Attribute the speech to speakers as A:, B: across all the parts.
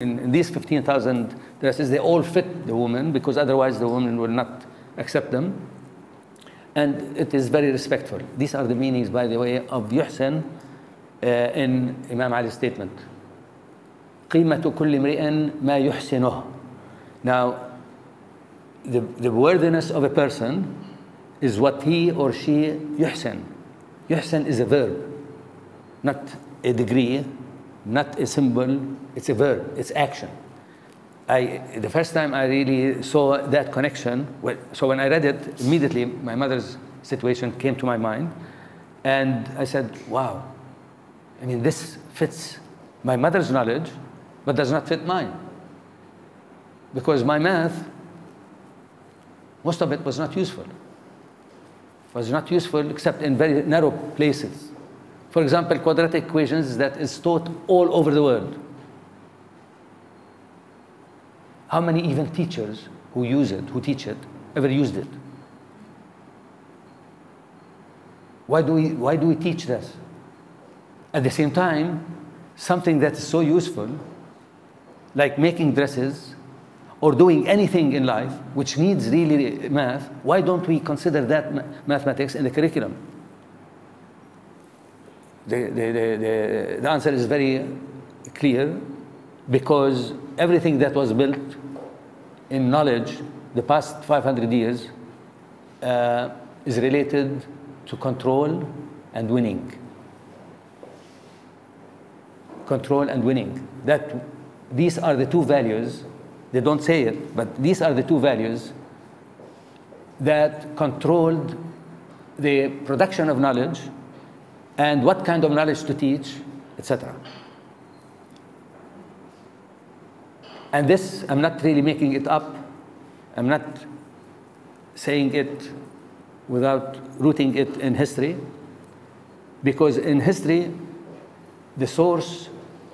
A: in these 15,000 dresses, they all fit the woman, because otherwise the woman will not accept them. And it is very respectful. These are the meanings, by the way, of Yohsin in Imam Ali's statement. قِيمَةُ كُلِّ امْرِئٍ مَا يُحْسِنُهُ. Now, the worthiness of a person is what he or she yuhsin. Yuhsin is a verb, not a degree, not a symbol. It's a verb, it's action. The first time I really saw that connection, so when I read it, immediately my mother's situation came to my mind. And I said, wow, I mean, this fits my mother's knowledge, but does not fit mine. Because my math, most of it was not useful. Was not useful except in very narrow places. For example, quadratic equations that is taught all over the world. How many even teachers who use it, who teach it, ever used it? Why do we teach this? At the same time, something that is so useful, like making dresses or doing anything in life which needs really math, why don't we consider that mathematics in the curriculum? The answer is very clear, because everything that was built in knowledge the past 500 years is related to control and winning. Control and winning. These are the two values. They don't say it, but these are the two values that controlled the production of knowledge and what kind of knowledge to teach, etc. And this, I'm not really making it up. I'm not saying it without rooting it in history, because in history, the source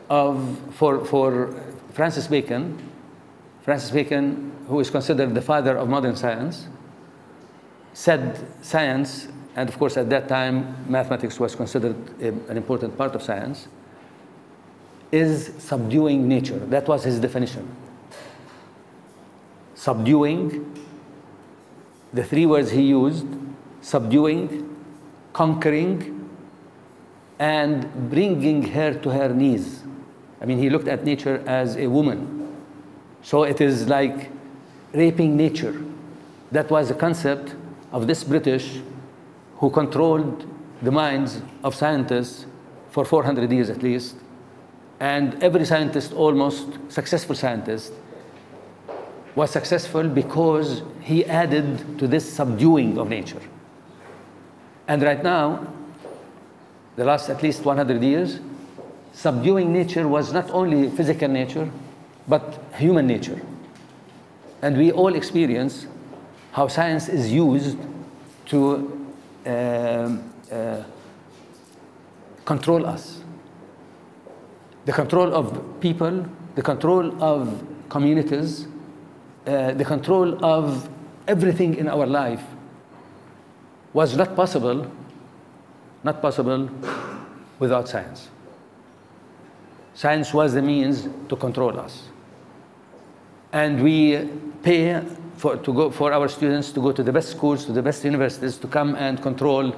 A: for Francis Bacon, who is considered the father of modern science, said science, and of course at that time mathematics was considered an important part of science, is subduing nature. That was his definition. Subduing, the three words he used: subduing, conquering, and bringing her to her knees. I mean, he looked at nature as a woman. So it is like raping nature. That was the concept of this British who controlled the minds of scientists for 400 years at least. And every scientist, almost successful scientist, was successful because he added to this subduing of nature. And right now, the last at least 100 years, subduing nature was not only physical nature, but human nature. And we all experience how science is used to control us. The control of people, the control of communities, the control of everything in our life was not possible without science. Science was the means to control us. And we pay for our students to go to the best schools, to the best universities, to come and control,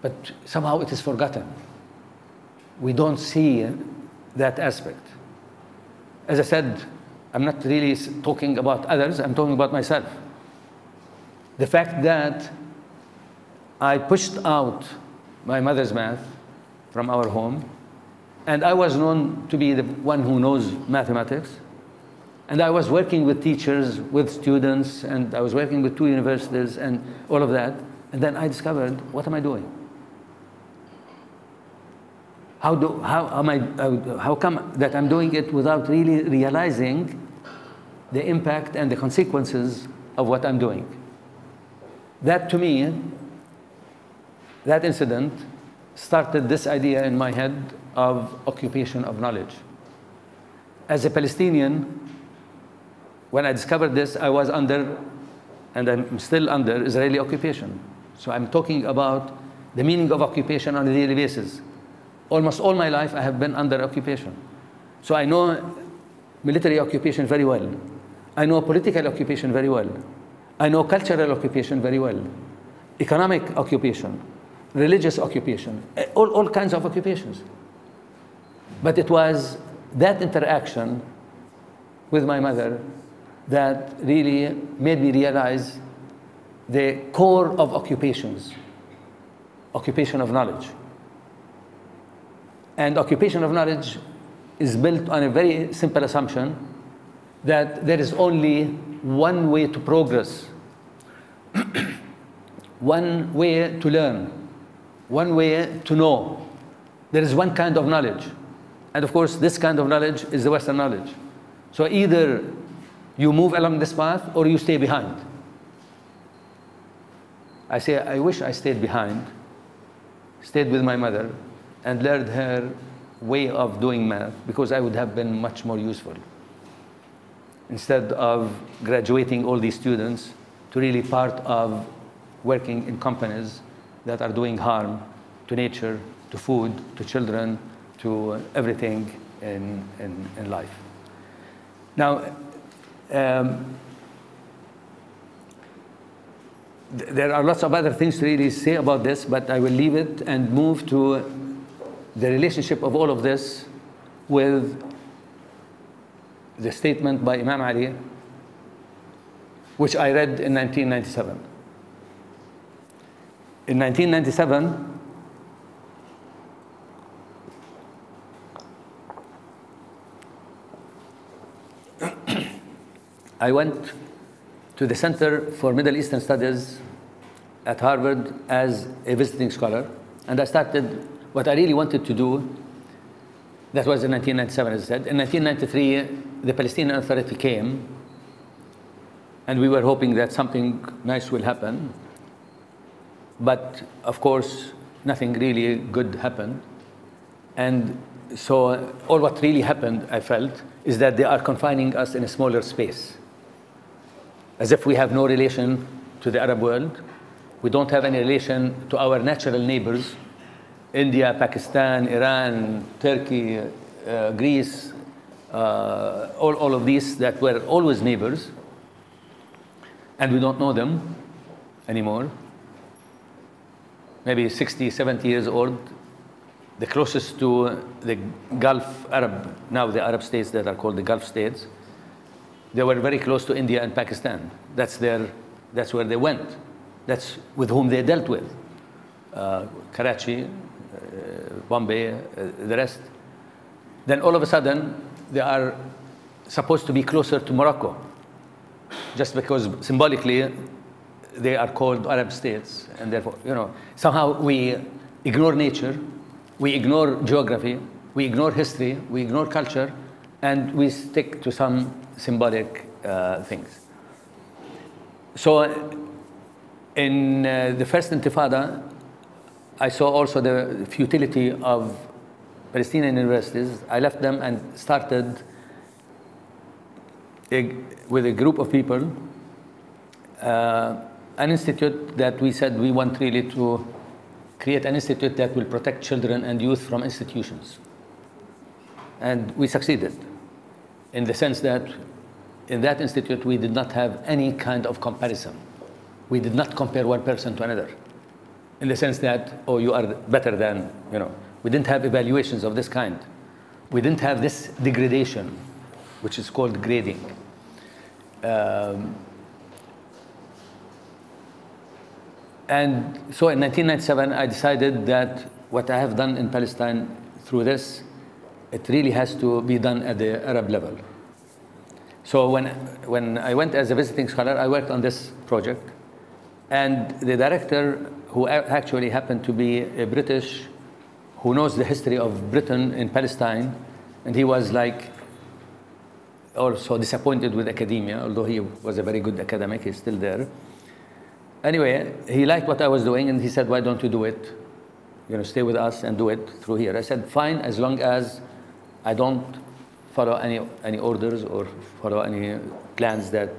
A: but somehow it is forgotten. We don't see that aspect. As I said, I'm not really talking about others, I'm talking about myself. The fact that I pushed out my mother's math from our home, and I was known to be the one who knows mathematics, and I was working with teachers, with students, and I was working with 2 universities and all of that, and then I discovered, what am I doing? How come that I'm doing it without really realizing the impact and the consequences of what I'm doing? That, to me, that incident started this idea in my head of occupation of knowledge. As a Palestinian, when I discovered this, I was under, and I'm still under, Israeli occupation. So I'm talking about the meaning of occupation on a daily basis. Almost all my life, I have been under occupation. So I know military occupation very well. I know political occupation very well. I know cultural occupation very well. Economic occupation, religious occupation, all kinds of occupations. But it was that interaction with my mother that really made me realize the core of occupations, occupation of knowledge. And occupation of knowledge is built on a very simple assumption that there is only one way to progress, one way to learn, one way to know. There is one kind of knowledge. And of course, this kind of knowledge is the Western knowledge. So either you move along this path or you stay behind. I say, I wish I stayed behind, stayed with my mother, and learned her way of doing math, because I would have been much more useful. Instead of graduating all these students to really part of working in companies that are doing harm to nature, to food, to children, to everything in life. Now, there are lots of other things to really say about this, but I will leave it and move to the relationship of all of this with the statement by Imam Ali, which I read in 1997. In 1997, I went to the Center for Middle Eastern Studies at Harvard as a visiting scholar, and I started what I really wanted to do. That was in 1997, as I said. In 1993, the Palestinian Authority came, and we were hoping that something nice will happen. But of course, nothing really good happened. And so all what really happened, I felt, is that they are confining us in a smaller space, as if we have no relation to the Arab world. We don't have any relation to our natural neighbors, India, Pakistan, Iran, Turkey, Greece, all of these that were always neighbors, and we don't know them anymore. Maybe 60, 70 years old. The closest to the Gulf Arab, now the Arab states that are called the Gulf states, they were very close to India and Pakistan. That's where they went. That's with whom they dealt with. Karachi, Bombay, the rest. Then all of a sudden, they are supposed to be closer to Morocco, just because symbolically they are called Arab states, and therefore, somehow we ignore nature, we ignore geography, we ignore history, we ignore culture, and we stick to some symbolic things. So in the first Intifada, I saw also the futility of Palestinian universities. I left them and started with a group of people an institute that we said we want really to create an institute that will protect children and youth from institutions. And we succeeded, in the sense that in that institute we did not have any kind of comparison. We did not compare one person to another, in the sense that, oh, you are better than, We didn't have evaluations of this kind. We didn't have this degradation, which is called grading. And so in 1997, I decided that what I have done in Palestine through this, it really has to be done at the Arab level. So when I went as a visiting scholar, I worked on this project. And the director, who actually happened to be a British, who knows the history of Britain in Palestine, and he was also disappointed with academia, although he was a very good academic, he's still there. Anyway, he liked what I was doing, and he said, why don't you do it? Stay with us and do it through here. I said, fine, as long as I don't follow any orders or follow any plans that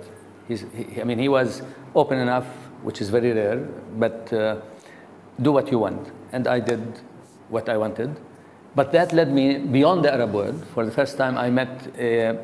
A: he was open enough, which is very rare, but do what you want. And I did what I wanted. But that led me beyond the Arab world. For the first time, I met a